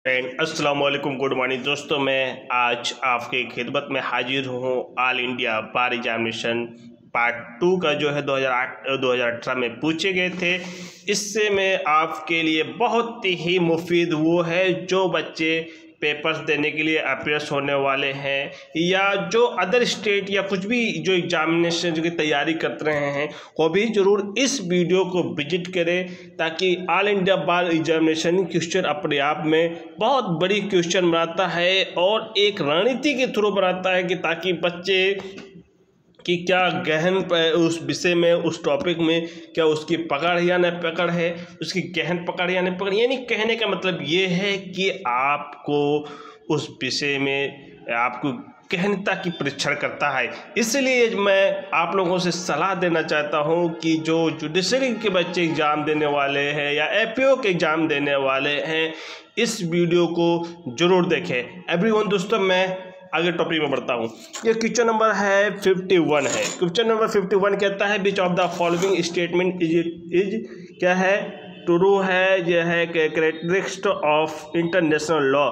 अस्सलाम वालेकुम, good morning दोस्तों। मैं आज आपके खिदमत में हाजिर हूँ। ऑल इंडिया बार एग्जामिनेशन पार्ट 2 का जो है 2018 में पूछे गए थे। इससे मैं आपके लिए बहुत ही मुफीद वो है जो बच्चे पेपर्स देने के लिए अपियर्स होने वाले हैं या जो अदर स्टेट या कुछ भी जो एग्जामिनेशन की तैयारी कर रहे हैं, वो भी ज़रूर इस वीडियो को विजिट करें, ताकि ऑल इंडिया बार एग्जामिनेशन क्वेश्चन अपने आप में बहुत बड़ी क्वेश्चन बनाता है और एक रणनीति के थ्रू बनाता है कि ताकि बच्चे कि क्या गहन उस विषय में, उस टॉपिक में क्या उसकी पकड़ या न पकड़ है, उसकी गहन पकड़ या न पकड़। यानी कहने का मतलब ये है कि आपको उस विषय में आपको गहनता की परीक्षण करता है। इसलिए मैं आप लोगों से सलाह देना चाहता हूं कि जो जुडिशरी के बच्चे एग्ज़ाम देने वाले हैं या एपीओ के एग्ज़ाम देने वाले हैं, इस वीडियो को ज़रूर देखें। एवरीवन दोस्तों, मैं आगे टॉपिक में बढ़ता हूँ। ये क्वेश्चन नंबर है 51 है। क्वेश्चन नंबर 51 कहता है विच of the following statement is क्या है, ट्रू है, यह है कैरेक्टरिस्टिक ऑफ इंटरनेशनल लॉ,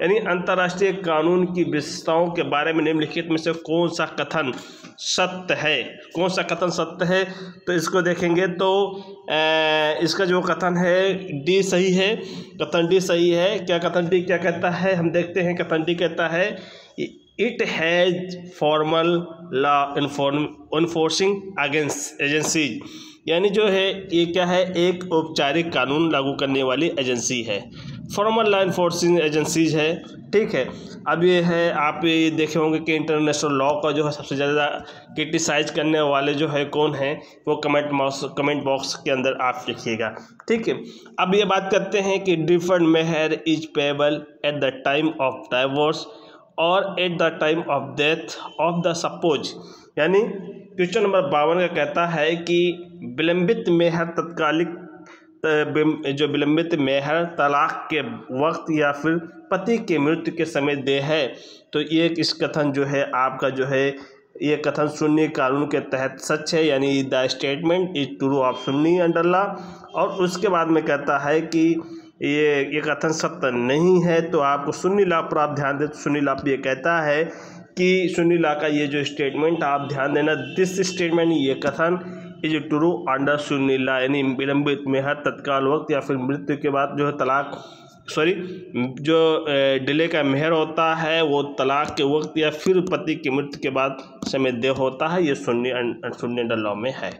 यानी अंतर्राष्ट्रीय कानून की विशेषताओं के बारे में निम्नलिखित में से कौन सा कथन सत्य है। कौन सा कथन सत्य है, तो इसको देखेंगे तो इसका जो कथन है डी सही है। कथन डी सही है। क्या कथन डी क्या कहता है, हम देखते हैं। कथन डी कहता है it has formal law enforcing against agencies, यानी जो है ये क्या है, एक औपचारिक कानून लागू करने वाली एजेंसी है। फॉर्मल लॉ इन्फोर्सिंग एजेंसीज है, ठीक है। अब ये है, आप ये देखे होंगे कि इंटरनेशनल लॉ का जो है सबसे ज़्यादा क्रिटिसाइज करने वाले जो है कौन है, वो कमेंट बॉक्स के अंदर आप लिखिएगा, ठीक है। अब ये बात करते हैं कि deferred mehr is payable at the time of divorce और at the time of death of the spouse, यानी क्वेश्चन नंबर 52 का कहता है कि विलंबित मेहर तत्कालिक जो विलंबित मेहर तलाक के वक्त या फिर पति के मृत्यु के समय दे है। तो ये इस कथन जो है आपका जो है ये कथन सुन्नी कानून के तहत सच है, यानी the statement is true of Sunni under law. और उसके बाद में कहता है कि ये कथन सत्य नहीं है। तो आपको सुन्नी लॉ पर आप ध्यान दें। सुन्नी लॉ पर ये कहता है कि सुन्नी लॉ का ये जो स्टेटमेंट आप ध्यान देना, दिस स्टेटमेंट, ये कथन is true under Sunni law, यानी विलंबित मेहर तत्काल वक्त या फिर मृत्यु के बाद जो है तलाक जो डिले का मेहर होता है वो तलाक के वक्त या फिर पति की मृत्यु के बाद समय दे होता है। ये सुन्नी अंडर लॉ में है,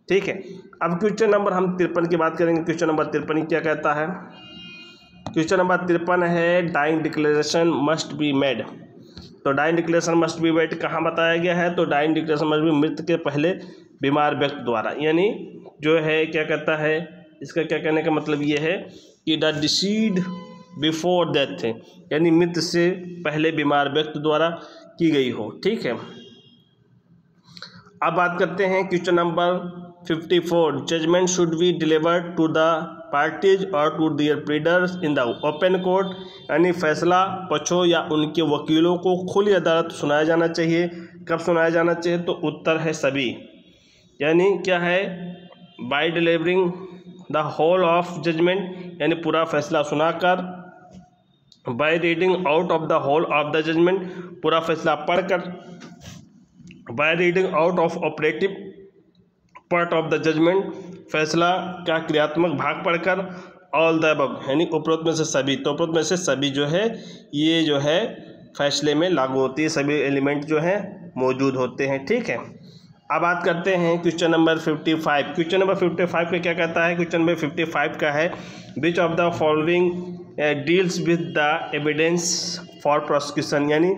ठीक है। अब क्वेश्चन नंबर हम 53 की बात करेंगे। क्वेश्चन नंबर 53 क्या कहता है। क्वेश्चन नंबर 53 है dying declaration must be made. तो dying declaration must be made कहाँ बताया गया है, तो डाइंग डिक्लेरेशन मस्ट बी मृत्यु के पहले बीमार व्यक्ति द्वारा, यानी जो है क्या कहता है, इसका क्या कहने का मतलब ये है कि द डिसीड बिफोर डेथ, यानी मृत्यु से पहले बीमार व्यक्ति द्वारा की गई हो, ठीक है। अब बात करते हैं question number 54 judgment should be delivered to the parties और to their pleaders in the open court, यानी फैसला पक्षों या उनके वकीलों को खुली अदालत सुनाया जाना चाहिए। कब सुनाया जाना चाहिए, तो उत्तर है सभी, यानी क्या है, by delivering the whole of judgment, यानी पूरा फैसला सुनाकर, by reading out of the whole of the judgment, पूरा फैसला पढ़कर, by reading out of operative part of the judgment, फैसला का क्रियात्मक भाग पढ़कर, ऑल द अबव, यानी उपरोक्त में से सभी। तो उपरोक्त में से सभी जो है ये जो है फैसले में लागू होती है, सभी एलिमेंट जो है मौजूद होते हैं, ठीक है। अब बात करते हैं क्वेश्चन नंबर 55। क्वेश्चन नंबर 55 पे क्या कहता है। क्वेश्चन नंबर 55 का है विच of the following deals with the evidence for prosecution, यानी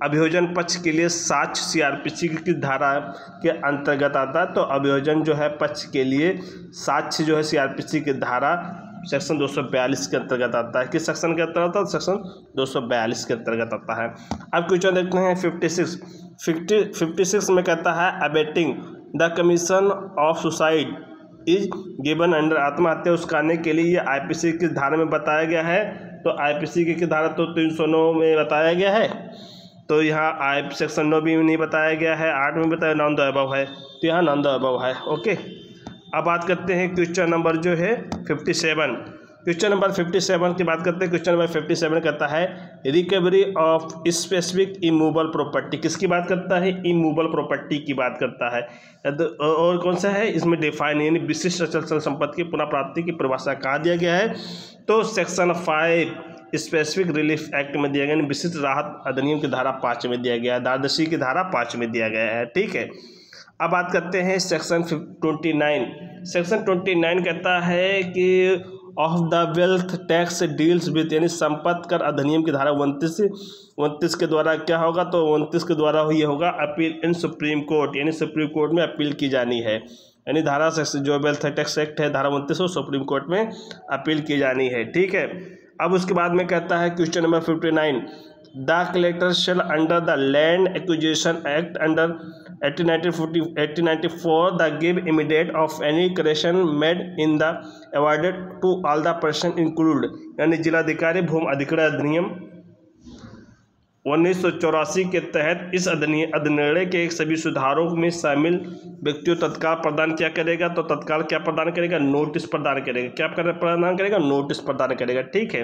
अभियोजन पक्ष के लिए साक्ष्य सीआरपीसी की धारा के अंतर्गत आता है। तो अभियोजन जो है पक्ष के लिए साक्ष्य जो है सीआरपीसी की धारा सेक्शन 242 के अंतर्गत आता है। किस सेक्शन के अंतर्गत आता है, सेक्शन 242 के अंतर्गत आता है। अब क्वेश्चन देखते हैं 56 में कहता है abetting the commission of suicide is given under, आत्महत्या उसकाने के लिए ये आईपीसी की धारा में बताया गया है। तो आईपीसी की धारा तो 309 में बताया गया है, तो यहाँ आई सेक्शन 9 भी नहीं बताया गया है, 8 में बताया नॉन द अबव है, तो यहाँ नॉन द अबव है, ओके। अब बात करते हैं क्वेश्चन नंबर जो है 57। क्वेश्चन नंबर 57 की बात करते हैं। क्वेश्चन नंबर 57 कहता है recovery of specific immovable property. किसकी बात करता है? इमूवेबल प्रॉपर्टी की बात करता है। और कौन सा है इसमें? डिफाइन यानी विशिष्ट अचल संपत्ति की पुनः प्राप्ति की परिभाषा कहाँ दिया गया है? तो सेक्शन 5 स्पेसिफिक रिलीफ एक्ट में दिया गया, यानी विशिष्ट राहत अधिनियम की धारा 5 में दिया गया है, द्वादशी की धारा 5 में दिया गया है। ठीक है, अब बात करते हैं सेक्शन 29। सेक्शन 29 कहता है कि of the wealth tax deals with, यानी संपत्ति कर अधिनियम की धारा 29 के द्वारा क्या होगा? तो 29 के द्वारा ये होगा अपील इन सुप्रीम कोर्ट, यानी सुप्रीम कोर्ट में अपील की जानी है, यानी धारा जो वेल्थ टैक्स एक्ट है धारा 29 को सुप्रीम कोर्ट में अपील की जानी है। ठीक है, अब उसके बाद में कहता है question number 59 the collector shall under the land acquisition act under 1894 the give immediate of any correction made in the awarded to all the person include, यानी जिलाधिकारी भूमि अधिग्रहण अधिनियम 1984 के तहत इस अधिनियम के सभी सुधारों में शामिल व्यक्तियों तत्काल प्रदान क्या करेगा? तो तत्काल क्या प्रदान करेगा? नोटिस प्रदान करेगा। क्या प्रदान करेगा? नोटिस प्रदान करेगा। ठीक है,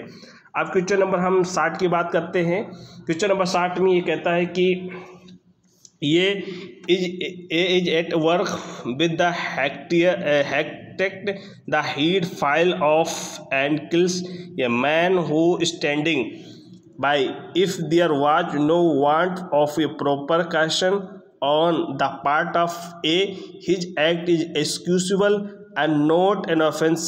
अब क्वेश्चन नंबर हम 60 की बात करते हैं। क्वेश्चन नंबर 60 में ये कहता है कि ये is at work with the हेक्टेक्ट the head flies off and kills a man who standing by if there was no want of a proper caution on the part of A, his act is excusable and not an offense,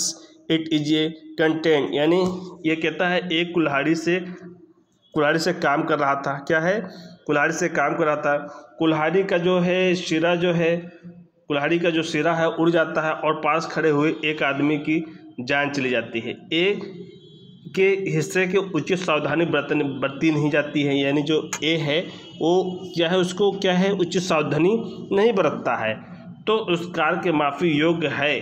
it is a contempt। यानी ये कहता है एक कुल्हाड़ी से काम कर रहा था। क्या है? कुल्हाड़ी से काम कर रहा था। कुल्हाड़ी का जो है सिरा जो है, कुल्हाड़ी का जो सिरा है उड़ जाता है और पास खड़े हुए एक आदमी की जान चली जाती है। ए के हिस्से के उचित सावधानी बरती नहीं जाती है, यानी जो ए है वो क्या है, उसको क्या है, उचित सावधानी नहीं बरतता है, तो उस कार्य के माफ़ी योग्य है,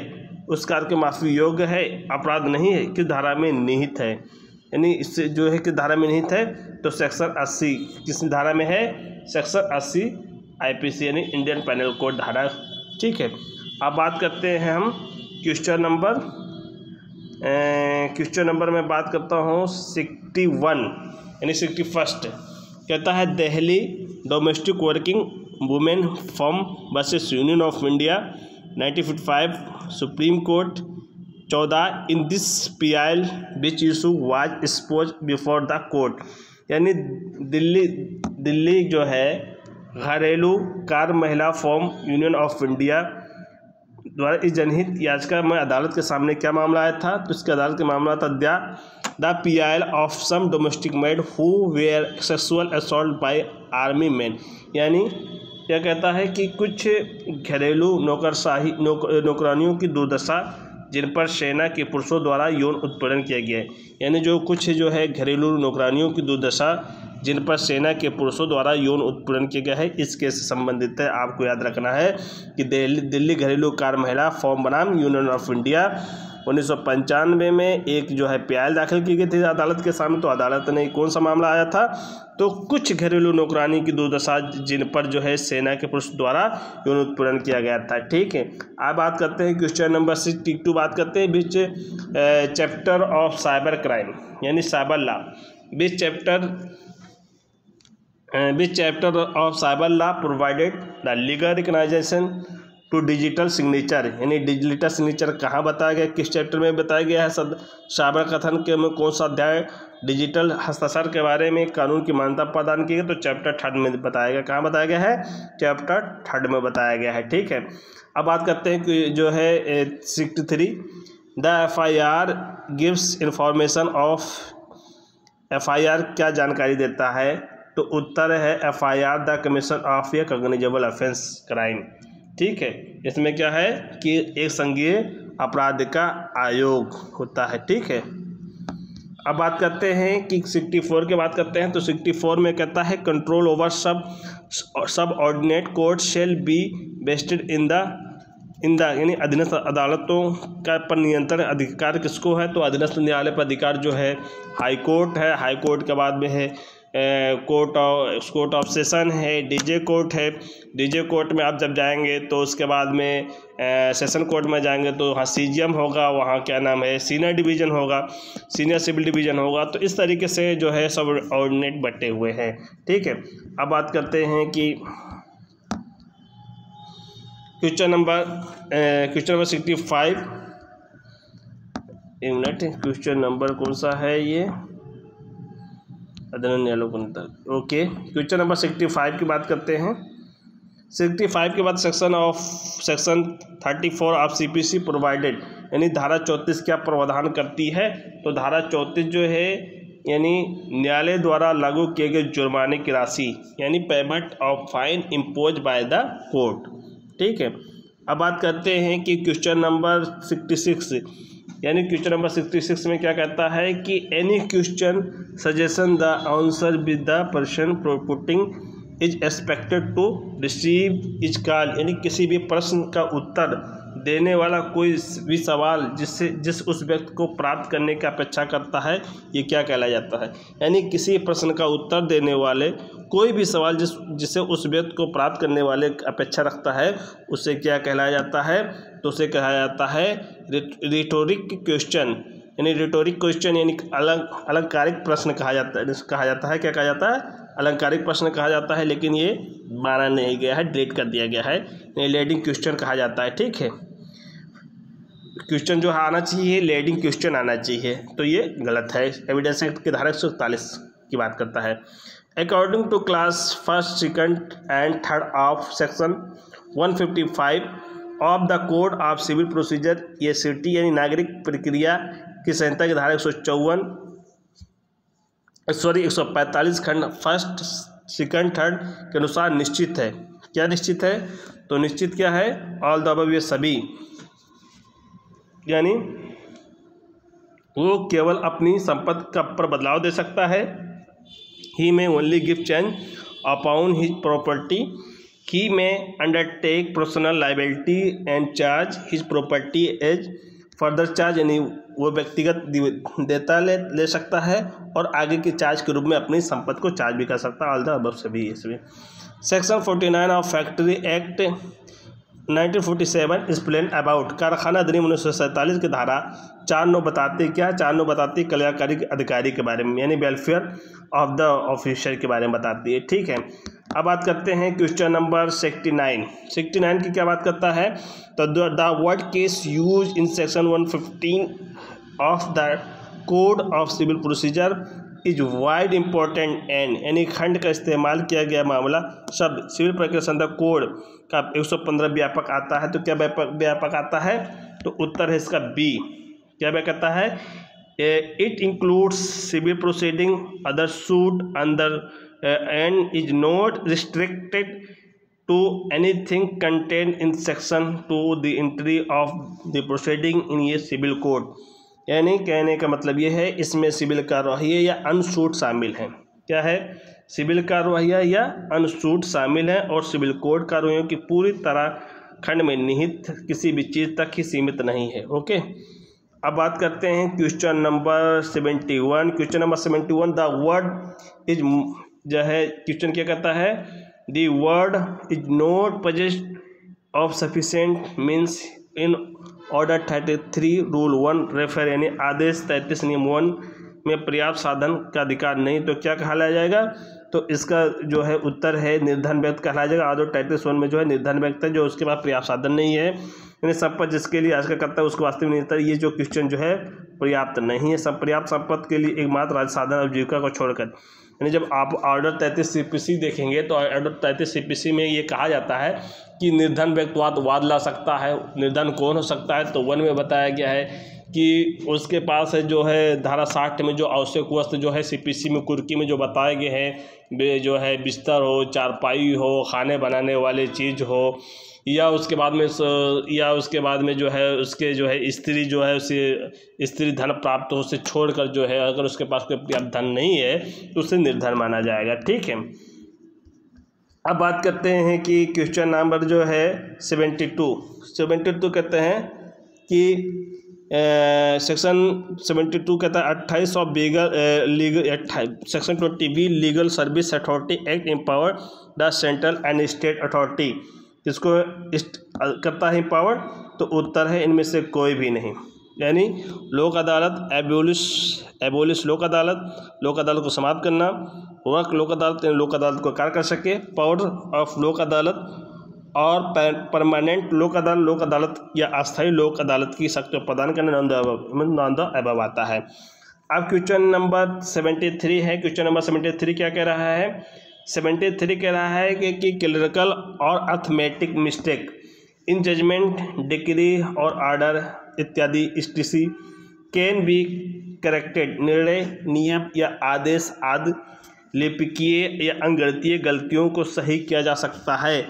उस कार्य के माफ़ी योग्य है, अपराध नहीं है, किस धारा में निहित है, यानी इससे जो है किस धारा में निहित है? तो सेक्शन 80 किस धारा में है? सेक्शन 80 IPC यानी इंडियन पेनल कोड धारा। ठीक है, अब बात करते हैं हम क्वेश्चन नंबर में बात करता हूँ 61 यानी 61 कहता है Delhi domestic working women firm versus union of India 1955 supreme court 14 in this PIL which issue was expose before the court, यानी दिल्ली जो है घरेलू कार्य महिला फर्म यूनियन ऑफ इंडिया द्वारा इस जनहित याचिका में अदालत के सामने क्या मामला आया था? तो इसके अदालत का मामला था the PIL of some domestic maid who were sexual assault by army man, यानी यह कहता है कि कुछ घरेलू नौकरानियों की दुर्दशा जिन पर सेना के पुरुषों द्वारा यौन उत्पीड़न किया गया है, यानी जो कुछ जो है घरेलू नौकरानियों की दुर्दशा जिन पर सेना के पुरुषों द्वारा यौन उत्पीड़न किया गया है, इसके से संबंधित है। आपको याद रखना है कि दिल्ली घरेलू कार्य महिला फर्म बनाम यूनियन ऑफ इंडिया 1995 में एक जो है PIL दाखिल की गई थी अदालत के सामने। तो अदालत ने कौन सा मामला आया था? तो कुछ घरेलू नौकरानी की दुर्दशा जिन पर जो है सेना के पुरुष द्वारा यौन उत्पीड़न किया गया था। ठीक है, अब बात करते हैं क्वेश्चन नंबर 62 बात करते हैं बीच चैप्टर ऑफ साइबर क्राइम यानी cyber law. Which chapter of cyber law provided the legal recognition to digital signature, यानी डिजिटल सिग्नेचर कहाँ बताया गया, किस चैप्टर में बताया गया है? साइबर कथन के में कौन सा अध्याय डिजिटल हस्ताक्षर के बारे में कानून की मान्यता प्रदान की गई? तो चैप्टर 3 में बताया गया। कहाँ बताया गया है? चैप्टर 3 में बताया गया है। ठीक है, अब बात करते हैं कि जो है 63 the FIR gives information of FIR क्या जानकारी देता है? तो उत्तर है FIR the commission of A cognizable offence crime. ठीक है, इसमें क्या है कि एक संज्ञेय अपराध का आयोग होता है। ठीक है, अब बात करते हैं कि 64 की बात करते हैं। तो 64 में कहता है control over subordinate court shall be vested in the in the यानी अधीनस्थ अदालतों का पर नियंत्रण अधिकार किसको है, तो अधीनस्थ न्यायालय पर अधिकार जो है हाई कोर्ट है, हाई कोर्ट के बाद में है कोर्ट ऑफ सेशन है, डीजे कोर्ट है। डीजे कोर्ट में आप जब जाएंगे तो उसके बाद में सेशन कोर्ट में जाएंगे तो वहाँ सीजीएम होगा, वहाँ क्या नाम है सीनियर डिवीज़न होगा, सीनियर सिविल डिवीज़न होगा। तो इस तरीके से जो है सब ऑर्डिनेट बटे हुए हैं, ठीक है। अब बात करते हैं कि क्वेश्चन नंबर 65, एक मिनट, क्वेश्चन नंबर कौन सा है ये, ओके। क्वेश्चन नंबर 65 की बात करते हैं। 65 के बाद सेक्शन 34 ऑफ सीपीसी प्रोवाइडेड, यानी धारा 34 क्या प्रावधान करती है, तो धारा 34 जो है यानी न्यायालय द्वारा लागू किए गए जुर्माने की राशि, यानी payment of fine impose by the court, ठीक है। अब बात करते हैं कि क्वेश्चन नंबर 66, यानी क्वेश्चन नंबर 66 में क्या कहता है कि any question suggestion the answer with the person putting is expected to receive is call, यानी किसी भी प्रश्न का उत्तर देने वाला कोई भी सवाल जिस उस व्यक्ति को प्राप्त करने की अपेक्षा करता है, ये क्या कहलाया जाता है। यानी किसी प्रश्न का उत्तर देने वाले कोई भी सवाल जिसे उस व्यक्ति को प्राप्त करने वाले अपेक्षा रखता है, उसे क्या कहलाया जाता है, तो उसे कहा जाता है रिटोरिक क्वेश्चन, यानी रिटोरिक क्वेश्चन यानी अलंकारिक प्रश्न कहा जाता है। क्या कहा जाता है, अलंकारिक प्रश्न कहा जाता है, लेकिन ये माना नहीं गया है, डिलीट कर दिया गया है, लीडिंग क्वेश्चन कहा जाता है, ठीक है। क्वेश्चन जो आना चाहिए लीडिंग क्वेश्चन आना चाहिए, तो ये गलत है। एविडेंस एक्ट की धारा 141 की बात करता है। According to class 1, 2 and 3 of section 155 of the code of civil procedure, ये सिटी यानी नागरिक प्रक्रिया की संहिता की धारा 145 खंड 1, 2, 3 के अनुसार निश्चित है। क्या निश्चित है, तो निश्चित क्या है, ऑल द अबव, ये सभी, यानी वो केवल अपनी संपत्ति का पर बदलाव दे सकता है। He may only give change upon his property, he may undertake personal liability and charge his property as further charge, यानी वो व्यक्तिगत देता ले सकता है और आगे के चार्ज के रूप में अपनी संपत्ति को चार्ज भी कर सकता है। ऑल द अबव सभी इसमें। Section 49 of factory act 1947 explain about, कारखाना अधिनियम 1947 की धारा 4(9) बताती क्या, 4(9) बताती कल्याणकारी अधिकारी के बारे में, यानी वेलफेयर ऑफ द ऑफिसर के बारे में बताती है, ठीक है। अब बात करते हैं क्वेश्चन नंबर 69 की क्या बात करता है, तो the word case use in section 115 of the code of civil procedure is wide important and, यानी खंड का इस्तेमाल किया गया मामला शब्द सिविल प्रक्रिया संहिता कोड का 115 व्यापक आता है। तो क्या व्यापक आता है, तो उत्तर है इसका बी। क्या व्यापक आता है, it includes civil proceeding other suit अंदर and is not restricted to anything content in section two the entry of the proceeding in ये सिविल कोड, यानी कहने का मतलब ये है इसमें सिविल कार्यवाही या अनसूट शामिल हैं। क्या है, सिविल कार्यवाही या अनसूट शामिल है और सिविल कोड कार्रवाइयों की पूरी तरह खंड में निहित किसी भी चीज़ तक ही सीमित नहीं है, ओके। अब बात करते हैं question number 71। Question number 71, the word is, जो है क्वेश्चन क्या कहता है, the word is not possessed of sufficient means in order 33 rule 1 refer, यानी आदेश 33 नियम 1 में पर्याप्त साधन का अधिकार नहीं, तो क्या कहलाया जाएगा, तो इसका जो है उत्तर है निर्धन व्यक्ति कहलाया जाएगा। आर्डर 33 में जो है निर्धन व्यक्ति है जो उसके पास पर्याप्त साधन नहीं है, यानी संपत्ति जिसके लिए आजकल करता है उसको वास्तविक नहीं होता। ये जो क्वेश्चन जो है पर्याप्त नहीं है, पर्याप्त संपत्ति के लिए एकमात्र राज्य साधन और जीविका को छोड़कर, यानी जब आप ऑर्डर 33 सीपीसी देखेंगे तो ऑर्डर 33 सीपीसी में ये कहा जाता है कि निर्धन व्यक्ति वाद ला सकता है। निर्धन कौन हो सकता है, तो 1 में बताया गया है कि उसके पास है जो है धारा 60 में जो आवश्यक वस्तु जो है सीपीसी में कुर्की में जो बताए गए हैं, जो है बिस्तर हो, चारपाई हो, खाने बनाने वाले चीज़ हो, या उसके बाद में जो है उसके जो है स्त्री जो है उसे स्त्री धन प्राप्त हो, उसे छोड़कर जो है अगर उसके पास कोई पर्याप्त धन नहीं है तो उसे निर्धन माना जाएगा, ठीक है। अब बात करते हैं कि क्वेश्चन नंबर जो है 72 कहते हैं कि सेक्शन 72 कहता है 28 of legal section 20B legal service authority act empower the central and state authority, किसको करता है एम्पावर? तो उत्तर है इनमें से कोई भी नहीं। यानी लोक अदालत एबोलिश लोक अदालत को समाप्त करना, वर्क लोक अदालत लोक अदालत को कार्य कर सके, पावर ऑफ लोक अदालत और परमानेंट लोक अदालत या अस्थायी लोक अदालत की शक्ति प्रदान करना नॉन द अबव आता है। अब क्वेश्चन नंबर 73 है। क्वेश्चन नंबर 73 क्या कह रहा है? 73 कह रहा है कि क्लरिकल और arithmetic mistake in judgment, decree और ऑर्डर इत्यादि STC कैन बी करेक्टेड। निर्णय, नियम या आदेश आदि लिपिकीय या अंगणितीय गलतियों को सही किया जा सकता है।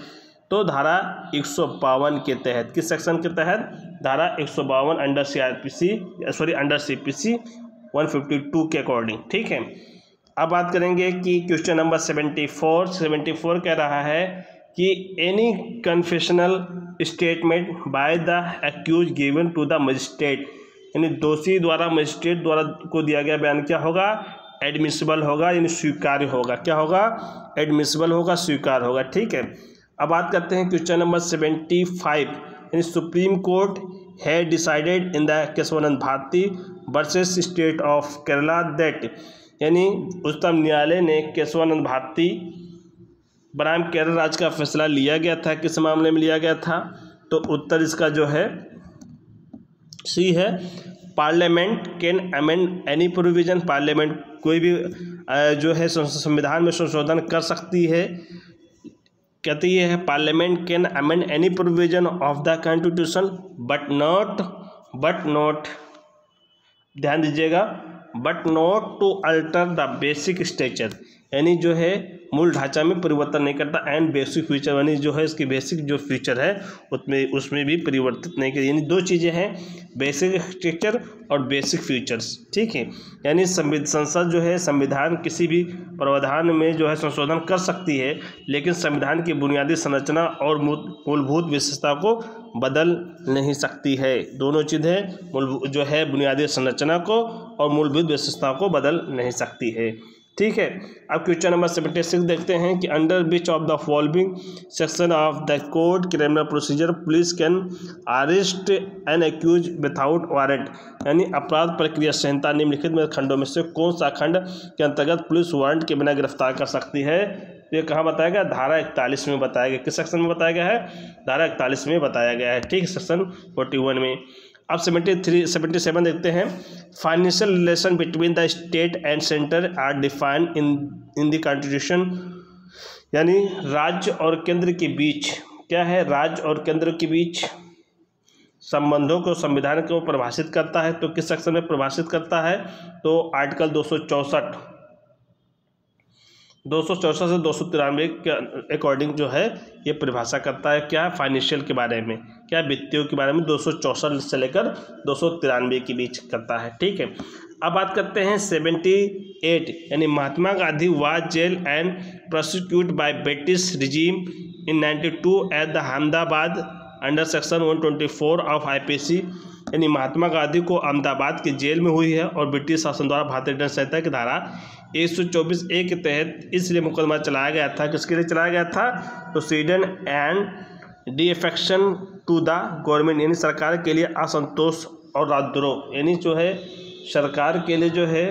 तो धारा 152 के तहत, किस सेक्शन के तहत? धारा 152 अंडर CPC 152 के अकॉर्डिंग। ठीक है। अब बात करेंगे कि क्वेश्चन नंबर 74 कह रहा है कि any confessional statement by the accuse given to the magistrate, यानी दोषी द्वारा मजिस्ट्रेट द्वारा को दिया गया बयान क्या होगा? एडमिसिबल होगा, यानी स्वीकार्य होगा। क्या होगा? एडमिसिबल होगा, स्वीकार होगा। ठीक है। अब बात करते हैं क्वेश्चन नंबर 75, यानी सुप्रीम कोर्ट है decided in the Kesavananda Bharati versus state of Kerala that, यानी उच्चतम न्यायालय ने केशवानंद भारती बनाम केरल राज्य का फैसला लिया गया था। किस मामले में लिया गया था? तो उत्तर इसका जो है सी है। Parliament can amend any provision, parliament कोई भी जो है संविधान में संशोधन कर सकती है। कहती है parliament can amend any provision of the constitution but not ध्यान दीजिएगा, but not to alter the basic structure, यानी जो है मूल ढांचा में परिवर्तन नहीं करता। एंड बेसिक फीचर, यानी जो है इसकी बेसिक जो फीचर है उसमें भी परिवर्तित नहीं करती। यानी दो चीज़ें हैं, बेसिक स्ट्रक्चर और बेसिक फीचर्स। ठीक है। यानी संसद जो है संविधान किसी भी प्रावधान में जो है संशोधन कर सकती है, लेकिन संविधान की बुनियादी संरचना और मूलभूत विशेषता को बदल नहीं सकती है। दोनों चीज़ें जो है बुनियादी संरचना को और मूलभूत विशेषता को बदल नहीं सकती है। ठीक है। अब क्वेश्चन नंबर 76 देखते हैं कि under which of the following section of the code criminal procedure police can arrest an accuse without warrant, यानी अपराध प्रक्रिया संहिता निम्नलिखित में खंडों में से कौन सा खंड के अंतर्गत पुलिस वारंट के बिना गिरफ्तार कर सकती है? ये कहाँ बताया गया? धारा 41 में बताया गया। किस सेक्शन में बताया गया है? धारा 41 में बताया गया है। ठीक है, सेक्शन 41 में। अब 77 देखते हैं। Financial relation between the state and centre are defined in the constitution, यानी राज्य और केंद्र के बीच क्या है? राज्य और केंद्र के बीच संबंधों को संविधान को परिभाषित करता है। तो किस सेक्शन में परिभाषित करता है? तो आर्टिकल 264 से 293 के अकॉर्डिंग जो है ये परिभाषा करता है। क्या? फाइनेंशियल के बारे में, क्या वित्तीय के बारे में 264 से लेकर 293 के बीच करता है। ठीक है। अब बात करते हैं 78, यानी Mahatma Gandhi was jail and prosecute by British regime in 92 at the Ahmedabad under section 124 of IPC, यानी महात्मा गांधी को अहमदाबाद की जेल में हुई है और ब्रिटिश शासन द्वारा भारतीय दंड संहिता की धारा 124A के तहत इसलिए मुकदमा चलाया गया था। किसके लिए चलाया गया था? तो precedent and defection to the government, यानी सरकार के लिए असंतोष और राजद्रोह, यानी जो है सरकार के लिए जो है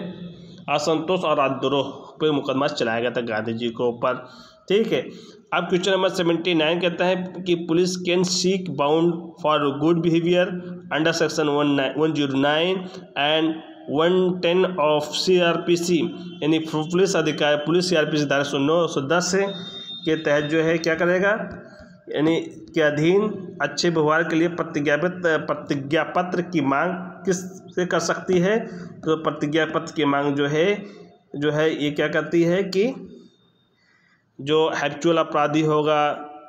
असंतोष और राजद्रोह पर मुकदमा चलाया गया था गांधी जी को ऊपर। ठीक है। अब क्वेश्चन नंबर 79 कहता है कि police can seek bound for good behaviour under section 109 and 110 of CRPC, यानी पुलिस अधिकारी पुलिस CRPC धारा 109-110 के तहत जो है क्या करेगा? यानी के अधीन अच्छे व्यवहार के लिए प्रतिज्ञा पत्र की मांग किस से कर सकती है? तो प्रतिज्ञा पत्र की मांग जो है ये क्या करती है कि जो हैबिचुअल अपराधी होगा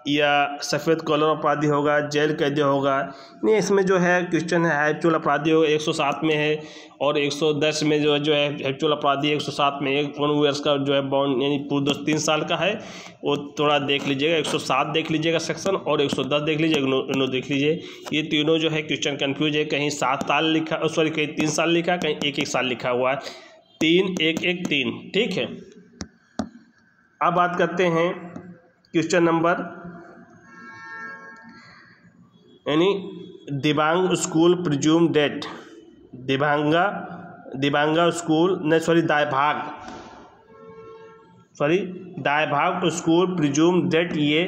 या सफ़ेद कॉलर अपराधी होगा, जेल कैदी होगा। नहीं, इसमें जो है क्वेश्चन है हैबिचुअल अपराधी होगा 107 में है, और 110 में जो है हैबिचुअल अपराधी 107 में 1 ईयर्स का जो है बॉन्ड यानी पूरा 3 साल का है। वो थोड़ा देख लीजिएगा, 107 देख लीजिएगा सेक्शन, और 110 देख लीजिएगा, इन्हों देख लीजिए। ये तीनों जो है क्वेश्चन कन्फ्यूज है, कहीं 7 साल लिखा, सॉरी कहीं 3 साल लिखा, कहीं 1-1 साल लिखा हुआ है, 3-1-1-3, ठीक है। अब बात करते हैं क्वेश्चन नंबर यानी दिबांग स्कूल प्रिज्यूम डेट, दिबांगा स्कूल नहीं sorry Dayabhaga school presume that ये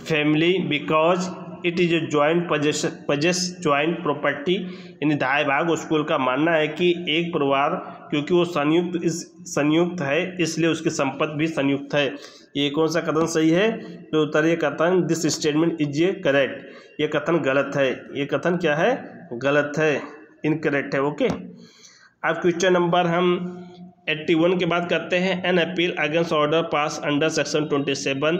family because it is a joint possess joint property. यानी दायभाग स्कूल का मानना है कि एक परिवार क्योंकि वो संयुक्त है इसलिए उसकी संपत्ति भी संयुक्त है। ये कौन सा कथन सही है? तो उत्तर ये कथन this statement is A correct, ये कथन गलत है। ये कथन क्या है? गलत है, इनकरेक्ट है। ओके, अब क्वेश्चन नंबर हम 81 की बात करते हैं। An appeal against order pass under section 27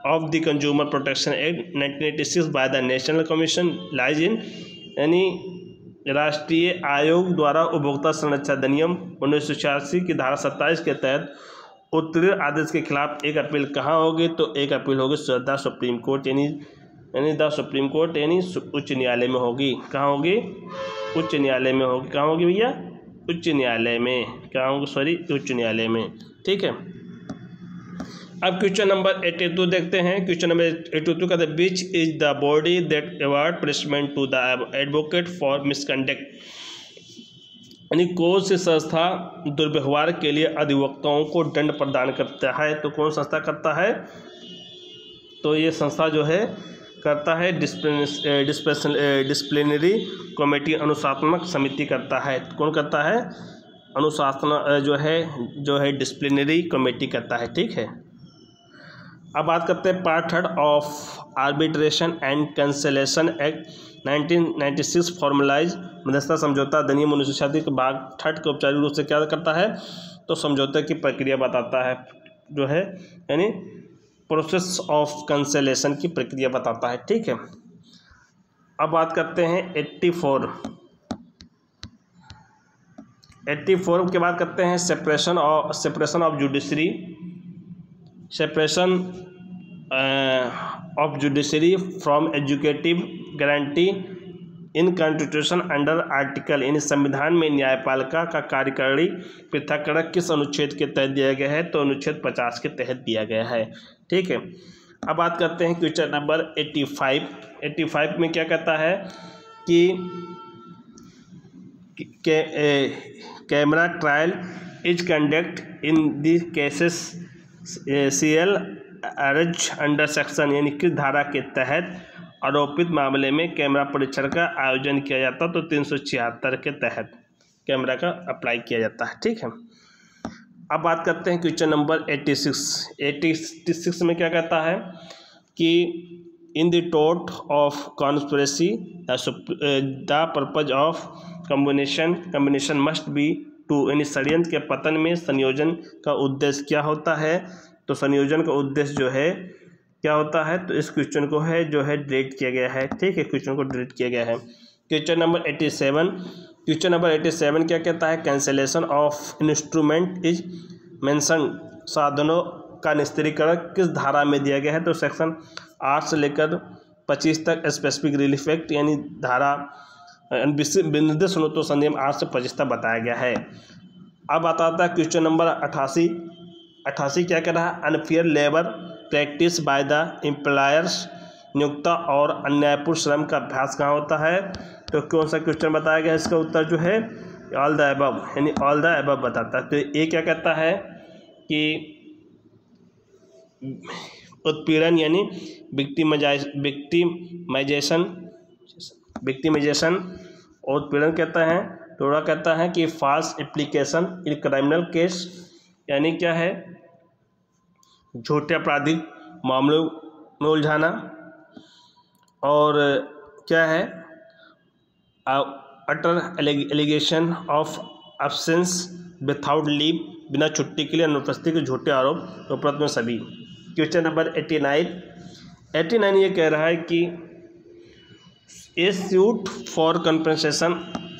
of the consumer protection act 1986 by the national commission lies in, यानी राष्ट्रीय आयोग द्वारा उपभोक्ता संरक्षण अधिनियम 1986 की धारा 27 के तहत उत्तीर्ण आदेश के खिलाफ एक अपील कहाँ होगी? तो एक अपील होगी द सुप्रीम कोर्ट, यानी द सुप्रीम कोर्ट यानी उच्च न्यायालय में होगी। कहाँ होगी? उच्च न्यायालय में होगी। कहाँ होगी भैया? उच्च न्यायालय में। कहाँ होगी? सॉरी, उच्च न्यायालय में, ठीक है। अब क्वेश्चन नंबर 82 देखते हैं। क्वेश्चन नंबर 82 का which is the body that award punishment to the advocate for misconduct, यानी कौन सी संस्था दुर्व्यवहार के लिए अधिवक्ताओं को दंड प्रदान करता है? तो कौन संस्था करता है? तो ये संस्था जो है करता है डिसिप्लिनरी कमेटी, अनुशासनात्मक समिति करता है। कौन करता है? अनुशासन जो है डिसिप्लिनरी कमेटी करता है, ठीक है। अब बात करते हैं part 3 of arbitration and cancellation act 1996 formalise मध्यस्थता समझौता अधिनियम 1986 के भाग 3 के औपचारिक रूप से क्या करता है? तो समझौते की प्रक्रिया बताता है, जो है यानी प्रोसेस ऑफ कैंसलेशन की प्रक्रिया बताता है, ठीक है। अब बात करते हैं 84 के बाद करते हैं separation of judiciary from educative guarantee in constitution under article, यानी संविधान में न्यायपालिका का कार्यकारिणी पृथक्करण किस अनुच्छेद के तहत दिया गया है? तो अनुच्छेद 50 के तहत दिया गया है, ठीक है। अब बात करते हैं क्वेश्चन नंबर 85 में क्या कहता है कि camera trial is conduct in the cases CL arrays under section, यानी किस धारा के तहत आरोपित मामले में कैमरा परीक्षण का आयोजन किया जाता? तो 376 के तहत कैमरा का अप्लाई किया जाता है, ठीक है। अब बात करते हैं क्वेश्चन नंबर 86 में क्या कहता है कि इन द टोट of conspiracy the purpose of combination must be to, यानी षड्यंत्र के पतन में संयोजन का उद्देश्य क्या होता है? तो संयोजन का उद्देश्य जो है क्या होता है? तो इस क्वेश्चन को है जो है डिलीट किया गया है, ठीक है। क्वेश्चन को डिलीट किया गया है। क्वेश्चन नंबर 87 क्या कहता है? Cancellation of instrument is mention, साधनों का निस्तारीकरण किस धारा में दिया गया है? तो सेक्शन 8 से लेकर 25 तक स्पेसिफिक रिलीफ एक्ट, यानी धारा निर्देश तो संनियम 8 से 25 तक बताया गया है। अब आता है क्वेश्चन नंबर 88 क्या कह रहा है? Unfair labour practice by the employers, नियोक्ता और अन्यायपूर्ण श्रम का अभ्यास कहाँ होता है? तो कौन सा क्वेश्चन बताया गया? इसका उत्तर जो है ऑल द अबव, यानी ऑल द अबव बताता है। तो ये क्या कहता है कि उत्पीड़न यानी विक्टिमाइजेशन और उत्पीड़न कहता है। थोड़ा कहता है कि false application in criminal case, यानी क्या है? झूठे आपराधिक मामलों में उलझाना। और क्या है? Utter allegation of absence without leave, बिना छुट्टी के लिए अनुपस्थिति के झूठे आरोप उपरोक्त में सभी। क्वेश्चन नंबर 89 89 ये कह रहा है कि ए suit for compensation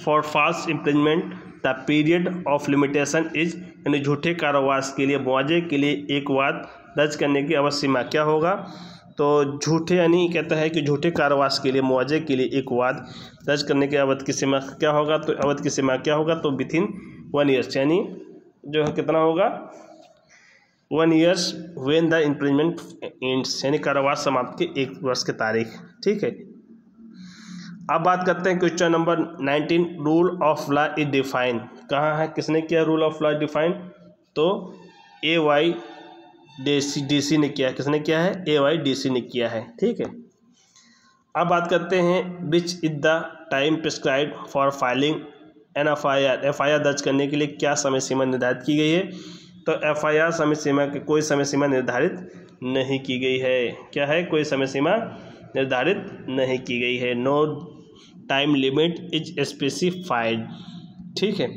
for fast imprisonment the period of limitation is, यानी झूठे कारावास के लिए मुआवजे के लिए एक वाद दर्ज करने की अवधि सीमा क्या होगा। तो झूठे यानी कहता है कि झूठे कारावास के लिए मुआवजे के लिए एक वाद दर्ज करने की अवधि की सीमा क्या होगा। तो अवधि की सीमा क्या होगा, तो विथिन 1 ईयर्स, यानी जो है कितना होगा 1 years when the imprisonment ends, यानी कारावास समाप्ति के 1 वर्ष की तारीख। ठीक है, अब बात करते हैं question number 19, rule of law is define. कहाँ है, किसने किया रूल ऑफ लॉ डिफाइन, तो AYDC ने किया। किसने किया है, AYDC ने किया है। ठीक है, अब बात करते हैं विच is the time prescribed for filing an FIR दर्ज करने के लिए क्या समय सीमा निर्धारित की गई है। तो FIR समय सीमा की कोई समय सीमा निर्धारित नहीं की गई है। क्या है, कोई समय सीमा निर्धारित नहीं की गई है। No time limit is specified. ठीक है,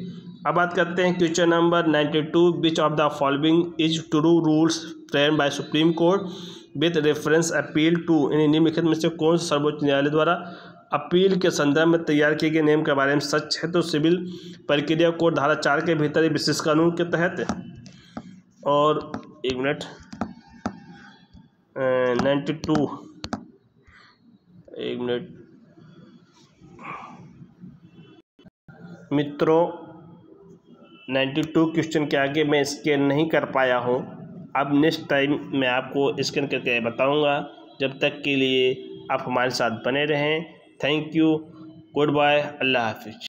अब बात करते हैं question number 92, which of the following is true rules framed by supreme court with reference appeal to, यानी निम्नलिखित में से कौन सा सर्वोच्च न्यायालय द्वारा अपील के संदर्भ में तैयार किए गए नियम के बारे में सच है। तो सिविल प्रक्रिया कोड धारा 4 के भीतर विशेष कानून के तहत, और 1 मिनट 92 1 मिनट मित्रों 92 क्वेश्चन के आगे मैं स्कैन नहीं कर पाया हूँ। अब नेक्स्ट टाइम मैं आपको स्कैन करके बताऊँगा। जब तक के लिए आप हमारे साथ बने रहें। थैंक यू, गुड बाय, अल्लाह हाफिज।